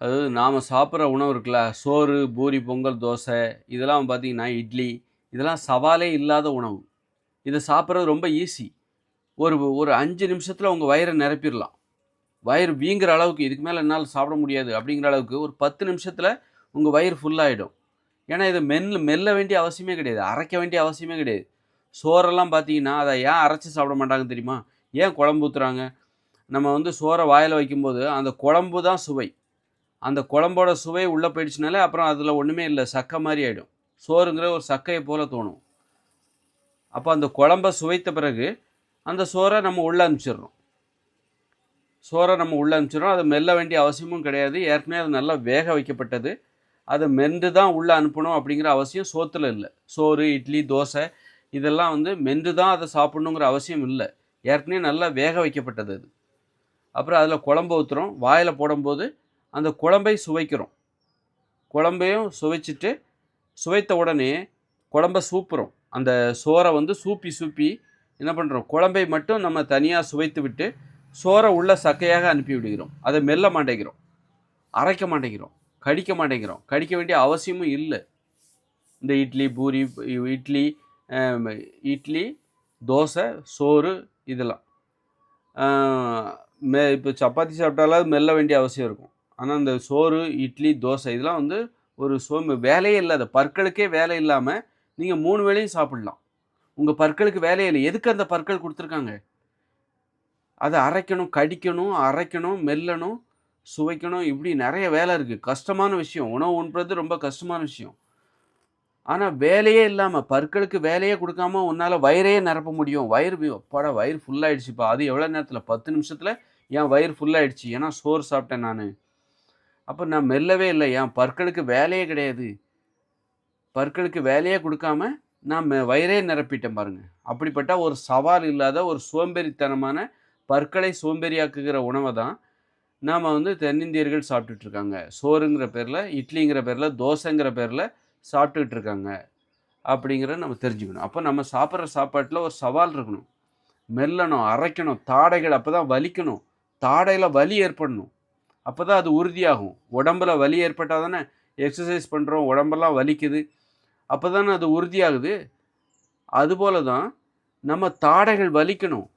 அதாவது நாம் சாப்பிட்ற உணவு இருக்குல்ல, சோறு, பூரி, பொங்கல், தோசை இதெல்லாம் பார்த்தீங்கன்னா, இட்லி இதெல்லாம் சவாலே இல்லாத உணவு. இத சாப்பிட்றது ரொம்ப ஈஸி. ஒரு ஒரு 5 நிமிஷத்தில உங்க வயிற நிரப்பிர்லாம். வயிறு வீங்குற அளவுக்கு, இதுக்கு மேல என்னால சாப்பிட முடியாது அப்படிங்கிற அளவுக்கு ஒரு 10 நிமிஷத்தில உங்க வயிறு ஃபுல் ஆயிடும். ஏன்னா, இத மெல்ல வேண்டிய அவசியமே கிடையாது. அரைக்க வேண்டிய அவசியமே கிடையாது. சோறெல்லாம் பார்த்தீங்கன்னா, அத ஏன் அரைச்சு சாப்பிட மாட்டாங்க தெரியுமா? ஏன் குழம்பு ஊத்துறாங்க? நம்ம வந்து சோற வாயில வைக்கும்போது, அந்த குழம்பு தான் சுவை. அந்த குழம்போட சுவை உள்ள போயிடுச்சுனாலே, அப்புறம் அதில ஒண்ணுமே இல்ல. சக்க மாரி ஆயிடும். சோறுங்கிற ஒரு சக்கைய போல தோணும். அப்ப அந்த குழம்ப சுவைத்த பிறகு, அந்த சோற நம்ம உள்ள அனுப்பிச்சிடுறோம். அத மெல்ல வேண்டிய அவசியமும் கிடையாது. ஏற்கனவே அது நல்லா வேக வைக்கப்பட்டது. அத மென்று தான் உள்ள அனுப்பணும் அப்படிங்கிற அவசியம் சோத்துல இல்ல. சோறு, இட்லி, தோசை இதெல்லாம் வந்து மென்று தான் அத சாப்பிடணுங்கிற அவசியம் இல்ல. ஏற்கனவே நல்லா வேக வைக்கப்பட்டது அது. அப்புறம் அதில குழம்ப ஊத்துறோம். வாயில போடும்போது, அந்த குழம்பை சுவைக்கிறோம். குழம்பையும் சுவைச்சுட்டு சுவைத்த உடனே குழம்ப சூப்புறோம். அந்த சோற வந்து சூப்பி சூப்பி என்ன பண்றோம், குழம்பை மட்டும் நம்ம தனியா சுவைத்து விட்டு, சோற உள்ள சக்கையாக அனுப்பி விடுகிறோம். அத மெல்ல மாட்டேங்கிறோம். அரைக்க மாட்டேங்கிறோம். கடிக்க மாட்டேங்கிறோம். கடிக்க வேண்டிய அவசியமும் இல்ல. இந்த இட்லி, பூரி, இட்லி, அ இட்லி, தோசை, சோறு இதெல்லாம். ஆ இப்ப சப்பாத்தி சாப்பிட்டாலாவது மெல்ல வேண்டிய அவசியம் இருக்கும். ஆனா, இந்த சோறு, இட்லி, தோசை இதெல்லாம் வந்து ஒரு வேலையே இல்லாத பற்களுக்கே வேலை இல்லாம, நீங்க 3 வேளையும் சாப்பிடலாம். உங்க பற்களுக்கு வேலையே இல்ல. எதுக்கு அந்த பற்கள் குடுத்துருக்காங்க? அத அரைக்கணும், கடிக்கணும், அரைக்கணும், மெல்லணும், சுவைக்கணும் இப்படி நெறைய வேலை இருக்கு. கஷ்டமான விஷயம். உணவு உண்றது ரொம்ப கஷ்டமான விஷயம். ஆனா, வேலையே இல்லாம பற்களுக்கு வேலையே குடுக்காம உன்னால வயிறையே நிரப்ப முடியும். அப்பாடா வயிறு ஃபுல் ஆயிடுச்சுப்பா. அது எவ்வளோ நேரத்தில 10 நிமிஷத்தில என் வயிறு ஃபுல் ஆயிடுச்சு. ஏன்னா சோறு சாப்பிட்டேன் நானு. அப்ப நான் மெல்லவே இல்ல. என் பற்களுக்கு வேலையே கிடையாது. பற்களுக்கு வேலையே குடுக்காம, நான் வயிறே நிரப்பிட்டேன் பாருங்க. அப்படிப்பட்ட ஒரு சவால் இல்லாத ஒரு சோம்பேறித்தனமான, பற்களை சோம்பேறியாக்குகிற உணவ தான், நாம வந்து தென்னிந்தியர்கள் சாப்பிட்டுட்டு இருக்காங்க. சோறுங்கிற பேர்ல, இட்லிங்கிற பேர்ல, தோசைங்கிற பேர்ல சாப்பிட்டுட்டு இருக்காங்க. அப்படிங்கிறத நம்ம தெரிஞ்சுக்கணும். அப்ப நம்ம சாப்பிடுற சாப்பாட்டுல ஒரு சவால் இருக்கணும். மெல்லணும், அரைக்கணும், தாடைகள் அப்பதான் வலிக்கணும். தாடையில வலி ஏற்படணும். அப்பதான் அது உறுதியாகும். உடம்புல வலி ஏற்பட்டா தானே எக்சர்சைஸ் பண்றோம், உடம்பெல்லாம் வலிக்குது. அப்பதானே அது உறுதியாகுது. அதுபோல தான் நம்ம தாடைகள் வலிக்கணும்.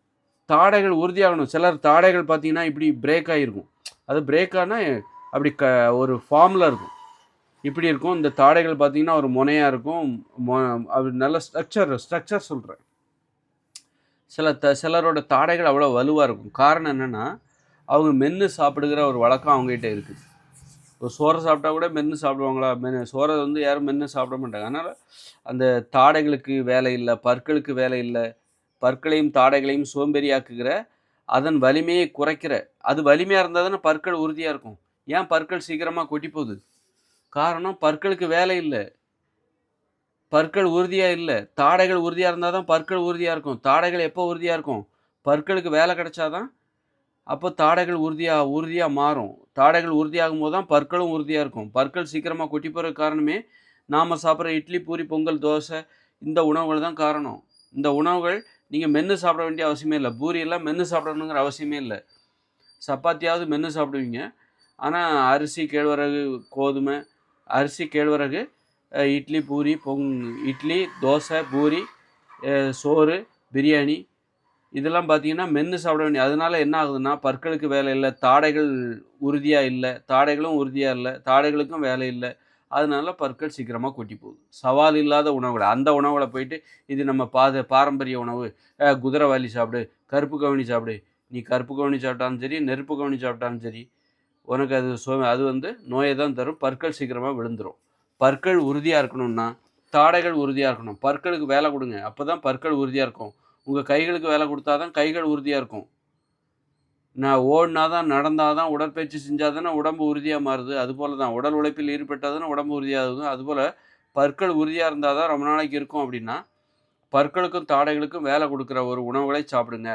தாடைகள் உறுதியாகணும். சிலர் தாடைகள் பார்த்தீங்கன்னா, இப்படி பிரேக் ஆகியிருக்கும். அது பிரேக் ஆனா அப்படி ஒரு ஃபார்ம்ல இருக்கும். இப்படி இருக்கும். இந்த தாடைகள் பார்த்தீங்கன்னா, ஒரு முனையா இருக்கும். மொ அது நல்ல ஸ்ட்ரக்சர் சொல்றேன். சிலரோட தாடைகள் அவ்வளோ வலுவா இருக்கும். காரணம் என்னன்னா, அவங்க மென்னு சாப்பிடுகிற ஒரு வழக்கம் அவங்ககிட்ட இருக்கு. ஒரு சோற சாப்பிட்டா கூட மென்னு சாப்பிடுவாங்களா? சோற வந்து யாரும் மென்னு சாப்பிட மாட்டாங்க. அதனால அந்த தாடைகளுக்கு வேலை இல்ல, பற்களுக்கு வேலை இல்ல. பற்களையும், தாடைகளையும் சோம்பேறியாக்குகிற, அதன் வலிமையை குறைக்கிற அது வலிமையா இருந்தா தானே பற்கள் உறுதியா இருக்கும். ஏன் பற்கள் சீக்கிரமா கொட்டி போகுது? காரணம் பற்களுக்கு வேலை இல்ல. பற்கள் உறுதியா இல்ல. தாடைகள் உறுதியா இருந்தா தான் பற்கள் உறுதியா இருக்கும். தாடைகள் எப்போ உறுதியா இருக்கும்? பற்களுக்கு வேலை கிடைச்சா தான், அப்போ தாடைகள் உறுதியா உறுதியா மாறும். தாடைகள் உறுதியாகும்போது தான் பற்களும் உறுதியா இருக்கும். பற்கள் சீக்கிரமா கொட்டி போறதுக்கு காரணமே, நாம சாப்பிடுற இட்லி, பூரி, பொங்கல், தோசை இந்த உணவுகள் தான் காரணம். இந்த உணவுகள் நீங்க மென்னு சாப்பிட வேண்டிய அவசியமே இல்ல. பூரி எல்லாம் மென்னு சாப்பிடணுங்கிற அவசியமே இல்ல. சப்பாத்தியாவது மென்னு சாப்பிடுவீங்க. ஆனா அரிசி, கேழ்வரகு, கோதுமை, அரிசி, கேழ்வரகு, இட்லி, பூரி, இட்லி, தோசை, பூரி, சோறு, பிரியாணி இதெல்லாம் பார்த்தீங்கன்னா, மென்னு சாப்பிட வேண்டிய அதனால என்ன ஆகுதுன்னா, பற்களுக்கு வேலை இல்ல, தாடைகள் உறுதியா இல்ல, தாடைகளும் உறுதியா இல்ல, தாடைகளுக்கும் வேலை இல்ல. அதனால பற்கள் சீக்கிரமா கொட்டி போகுது. சவால் இல்லாத உணவுகள். அந்த உணவுகள போயிட்டு, இது நம்ம பாரம்பரிய உணவு. குதிரைவாலி சாப்பிடு, கருப்பு கவுனி சாப்பிடு. நீ கருப்பு கவுனி சாப்பிட்டாலும் சரி, நெருப்பு கவுனி சாப்பிட்டாலும் சரி, உனக்கு அது வந்து நோய தான் தரும். பற்கள் சீக்கிரமா விழுந்துரும். பற்கள் உறுதியா இருக்கணும்னா, தாடைகள் உறுதியா இருக்கணும். பற்களுக்கு வேலை குடுங்க. அப்பதான் பற்கள் உறுதியா இருக்கும். உங்க கைகளுக்கு வேலை குடுத்தா தான் கைகள் உறுதியா இருக்கும். நான் ஓடுனா தான், நடந்தா தான், உடற்பயிற்சி செஞ்சா தானே உடம்பு உறுதியா மாறுது. அதுபோல தான் உடல் உழைப்பில் ஈடுபட்டா தானே உடம்பு உறுதியாகுது. அதுபோல பற்கள் உறுதியா இருந்தா தான் ரொம்ப நாளைக்கு இருக்கும் அப்படின்னா, பற்களுக்கும், தாடைகளுக்கும் வேலை குடுக்குற ஒரு உணவுகளை சாப்பிடுங்க.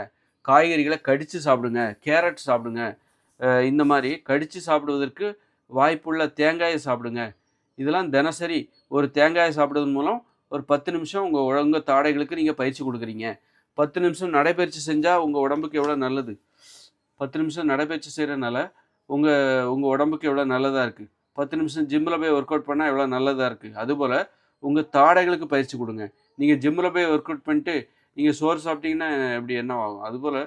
காய்கறிகள கடிச்சு சாப்பிடுங்க. கேரட் சாப்பிடுங்க. இந்த மாரி கடிச்சு சாப்பிடுவதற்கு வாய்ப்புள்ள தேங்காய சாப்பிடுங்க. இதெல்லாம் தினசரி ஒரு தேங்காய சாப்பிடுவதன் மூலம் ஒரு 10 நிமிஷம் உங்க தாடைகளுக்கு நீங்க பயிற்சி குடுக்குறீங்க. 10 நிமிஷம் நடைப்பயிற்சி செஞ்சா உங்க உடம்புக்கு எவ்வளோ நல்லது. 10 நிமிஷம் நடைப்பயிற்சி செய்றனால, உங்கள் உடம்புக்கு எவ்வளோ நல்லதாக இருக்குது. 10 நிமிஷம் ஜிம்மில் போய் ஒர்க் அவுட் பண்ணால் எவ்வளோ நல்லதாக இருக்குது. அதுபோல் உங்கள் தாடைகளுக்கு பயிற்சி கொடுங்க. நீங்கள் ஜிம்மில் போய் ஒர்க் அவுட் பண்ணிட்டு நீங்கள் சோறு சாப்பிட்டீங்கன்னா எப்படி என்ன ஆகும். அதுபோல்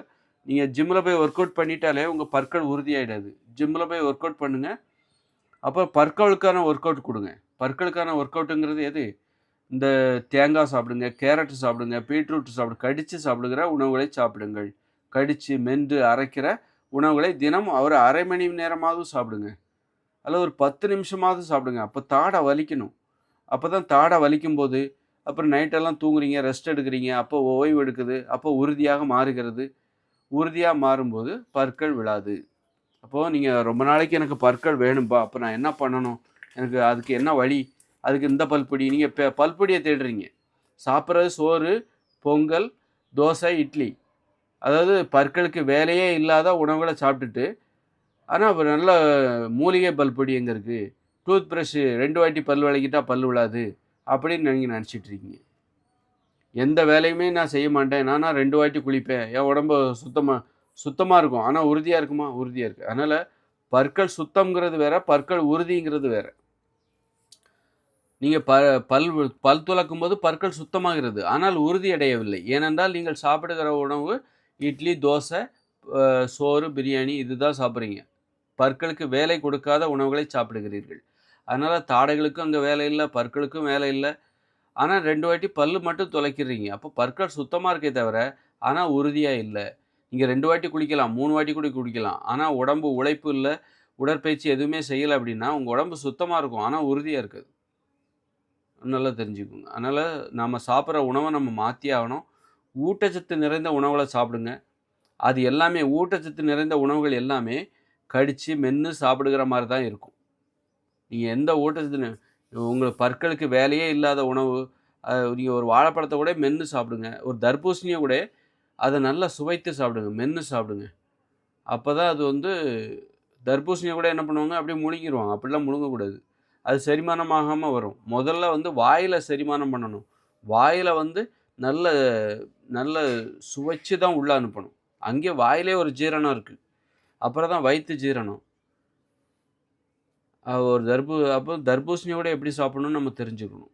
நீங்கள் ஜிம்மில் போய் ஒர்க் அவுட் பண்ணிட்டாலே உங்கள் பற்கள் உறுதியாகிடாது. ஜிம்மில் போய் ஒர்க் அவுட் பண்ணுங்கள். அப்புறம் பற்களுக்கான ஒர்க் அவுட் கொடுங்க. பற்களுக்கான ஒர்க் அவுட்டுங்கிறது எது? இந்த தேங்காய் சாப்பிடுங்க, கேரட் சாப்பிடுங்க, பீட்ரூட் சாப்பிடுங்க, கடித்து சாப்பிடுகிற உணவுகளை சாப்பிடுங்கள். கடித்து மென்று அரைக்கிற உணவுகளை தினம் ஒரு அரை மணி நேரமாவது சாப்பிடுங்க. அல்லது ஒரு 10 நிமிஷமாவது சாப்பிடுங்க. அப்போ தாடை வலிக்கணும். அப்போ தான் தாடை வலிக்கும்போது அப்புறம் நைட்டெல்லாம் தூங்குறீங்க, ரெஸ்ட் எடுக்கிறீங்க, அப்போ ஓய்வு எடுக்குது, அப்போ உறுதியாக மாறுகிறது. உறுதியாக மாறும்போது பற்கள் விழாது. அப்போது நீங்கள் ரொம்ப நாளைக்கு எனக்கு பற்கள் வேணும்பா, அப்போ நான் என்ன பண்ணணும், எனக்கு அதுக்கு என்ன வழி, அதுக்கு இந்த பல்பொடி, நீங்கள் பல்பொடியை தேடுறீங்க. சாப்பிட்றது சோறு, பொங்கல், தோசை, இட்லி. அதாவது பற்களுக்கு வேலையே இல்லாத உணவுகளை சாப்பிட்டுட்டு, ஆனால் நல்ல மூலிகை பல்பொடி எங்கே இருக்குது, டூத் ப்ரஷ்ஷு 2 வாட்டி பல் விளக்கிட்டா பல் விழாது அப்படின்னு நீங்கள் நினச்சிட்டு இருக்கீங்க. எந்த வேலையுமே நான் செய்ய மாட்டேன், நானா 2 வாட்டி குளிப்பேன், என் உடம்பு சுத்தமாக இருக்கும், ஆனால் உறுதியாக இருக்குமா? உறுதியாக இருக்குது. அதனால் பற்கள் சுத்தம்ங்கிறது வேறு, பற்கள் உறுதிங்கிறது வேறு. நீங்கள் பல் துலக்கும் போது பற்கள் சுத்தமாகிறது, ஆனால் உறுதி அடையவில்லை. ஏனென்றால் நீங்கள் சாப்பிடுகிற உணவு இட்லி, தோசை, சோறு, பிரியாணி இதுதான் சாப்பிட்றீங்க. பற்களுக்கு வேலை கொடுக்காத உணவுகளை சாப்பிடுகிறீர்கள். அதனால் தாடைகளுக்கும் அங்கே வேலை இல்லை, பற்களுக்கும் வேலை இல்லை. ஆனால் 2 வாட்டி பல் மட்டும் துளைக்கிறீங்க. அப்போ பற்கள் சுத்தமாக இருக்கே தவிர ஆனால் உறுதியாக இல்லை. நீங்கள் 2 வாட்டி குளிக்கலாம், 3 வாட்டி கூட குளிக்கலாம். ஆனால் உடம்பு உழைப்பு இல்லை, உடற்பயிற்சி எதுவுமே செய்யலை அப்படின்னா உங்கள் உடம்பு சுத்தமாக இருக்கும், ஆனால் உறுதியாக இருக்காது. நல்லா தெரிஞ்சுக்கோங்க. அதனால் நம்ம சாப்பிட்ற உணவை நம்ம மாற்றி ஆகணும். ஊட்டச்சத்து நிறைந்த உணவுகளை சாப்பிடுங்க. அது எல்லாமே ஊட்டச்சத்து நிறைந்த உணவுகள் எல்லாமே கடித்து மென்று சாப்பிடுகிற மாதிரி தான் இருக்கும். நீங்கள் எந்த ஊட்டச்சத்து உங்களுக்கு பற்களுக்கு வேலையே இல்லாத உணவு, நீங்கள் ஒரு வாழைப்பழத்தை கூட மென்று சாப்பிடுங்க. ஒரு தர்பூசணியை கூட அதை நல்லா சுவைத்து சாப்பிடுங்க, மென்று சாப்பிடுங்க. அப்போ தான் அது தர்பூசணியை கூட என்ன பண்ணுவாங்க, அப்படியே முழுங்கிடுவாங்க. அப்படிலாம் முழுங்கக்கூடாது. அது செரிமானமாகாமல் வரும். முதல்ல வாயில் செரிமானம் பண்ணணும். வாயில் நல்ல நல்ல சுவைச்சு தான் உள்ளே அனுப்பணும். அங்கே வாயிலே ஒரு ஜீரணம் இருக்குது. அப்புறம் தான் வயிற்று ஜீரணம். ஒரு அப்போ தர்பூசணியோட எப்படி சாப்பிடணும்னு நம்ம தெரிஞ்சுக்கணும்.